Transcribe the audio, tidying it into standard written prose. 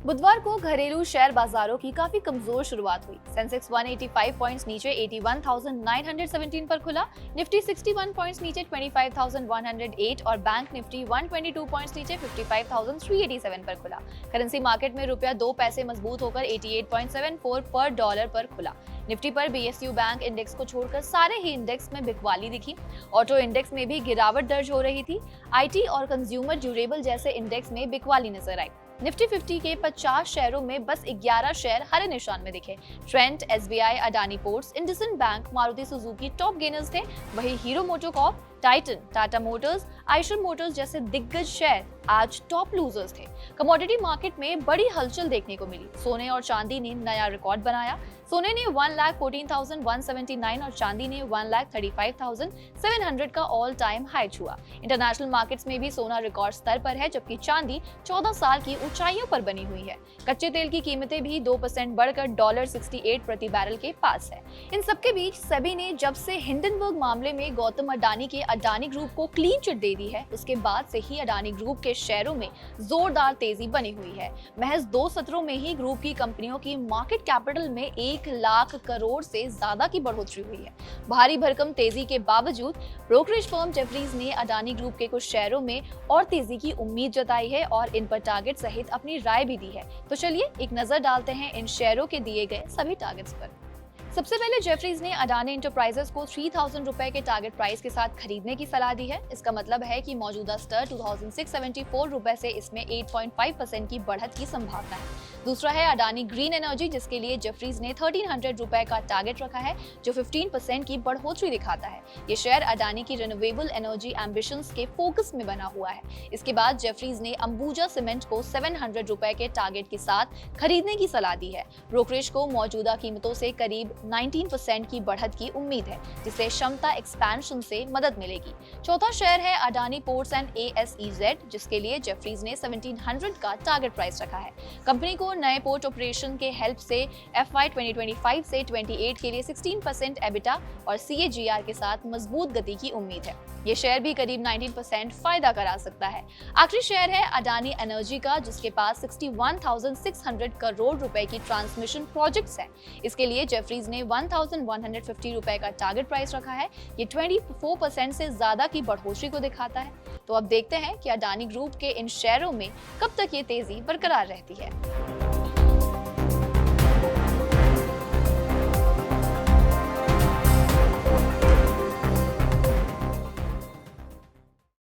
बुधवार को घरेलू शेयर बाजारों की काफी कमजोर शुरुआत हुई। सेंसेक्स 185 पॉइंट्स नीचे 81,917 पर खुला। निफ्टी 61 पॉइंट्स नीचे 25,108 और बैंक निफ्टी 122 पॉइंट्स नीचे 55,387 पर खुला। करेंसी मार्केट में रुपया 2 पैसे मजबूत होकर 88.74 पर डॉलर पर खुला। निफ्टी पर बीएसयू बैंक इंडेक्स को छोड़कर सारे ही इंडेक्स में बिकवाली दिखी। ऑटो इंडेक्स में भी गिरावट दर्ज हो रही थी। आईटी और कंज्यूमर ड्यूरेबल जैसे इंडेक्स में बिकवाली नजर आई। निफ्टी 50 के 50 शेयरों में बस 11 शेयर हरे निशान में दिखे। Trent, SBI, Adani ports, IndusInd bank, Maruti Suzuki top gainers थे। वहीं hero MotoCorp, Titan, Tata Motors, Eicher Motors जैसे दिग्गज शेयर आज टॉप लूजर्स थे। कमोडिटी मार्केट में बड़ी हलचल देखने को मिली। सोने और चांदी ने नया रिकॉर्ड बनाया। सोने ने 1,14,179 और चांदी ने 1,35,700 का ऑल टाइम हाई छुआ। इंटरनेशनल मार्केट्स में भी सोना रिकॉर्ड स्तर पर है, जबकि चांदी 14 साल की ऊंचाइयों पर बनी हुई है। कच्चे तेल की कीमतें भी 2% बढ़कर $68 प्रति बैरल के पास है। इन सबके बीच सेबी ने जब से हिंडनबर्ग मामले में गौतम अडानी के अडानी ग्रुप को क्लीन चिट दे दी है, उसके बाद से ही अडानी ग्रुप के शेयरों में जोरदार तेजी बनी हुई है। महज 2 सत्रों में ही ग्रुप की कंपनियों की मार्केट कैपिटल में 1 लाख करोड़ से ज्यादा की बढ़ोतरी हुई है। भारी भरकम तेजी के बावजूद ब्रोकरेज फर्म जेफरीज ने अडानी ग्रुप के कुछ शेयरों में और तेजी की उम्मीद जताई है और इन पर टारगेट सहित अपनी राय भी दी है। तो चलिए एक नजर डालते हैं इन शेयरों के दिए गए सभी टारगेट्स पर। सबसे पहले जेफरीज ने अडानी इंटरप्राइजेस को 3,000 रुपए के टारगेट प्राइस के साथ खरीदने की सलाह दी है। इसका मतलब है कि मौजूदा स्तर 2,674 रुपए से इसमें 8.5% की बढ़त की संभावना है। दूसरा है अडानी ग्रीन एनर्जी, जिसके लिए जेफरीज ने 1,300 रुपए का टारगेट रखा है, जो 15% की बढ़ोतरी दिखाता है। ये शेयर अडानी की रिन्यूएबल एनर्जी एम्बिशंस के फोकस में बना हुआ है। इसके बाद जेफरीज ने अंबुजा सीमेंट को 700 रुपए के टारगेट के साथ खरीदने की सलाह दी है। ब्रोकरेज को मौजूदा कीमतों से करीब 19% की बढ़त की उम्मीद है, जिससे क्षमता एक्सपेंशन से मदद मिलेगी। चौथा शेयर है अडानी पोर्ट्स एंड ASEZ, जिसके लिए जेफरीज ने 1,700 का टारगेट प्राइस रखा है। कंपनी को नए पोर्ट ऑपरेशन के हेल्प से FY 2025 से 28 के लिए 16% एबिटा और CAGR के साथ मजबूत गति की उम्मीद है। ये शेयर भी करीब 19% फायदा करा सकता है। आखिरी शेयर है अडानी एनर्जी का, जिसके पास 61,600 करोड़ रुपए की ट्रांसमिशन प्रोजेक्ट्स हैं। इसके लिए जेफरीज ने 1,150 रुपए का टारगेट प्राइस रखा है। ये 24% से ज्यादा की बढ़ोतरी को दिखाता है। तो अब देखते हैं कि अडानी ग्रुप के इन शेयरों में कब तक ये तेजी बरकरार रहती है।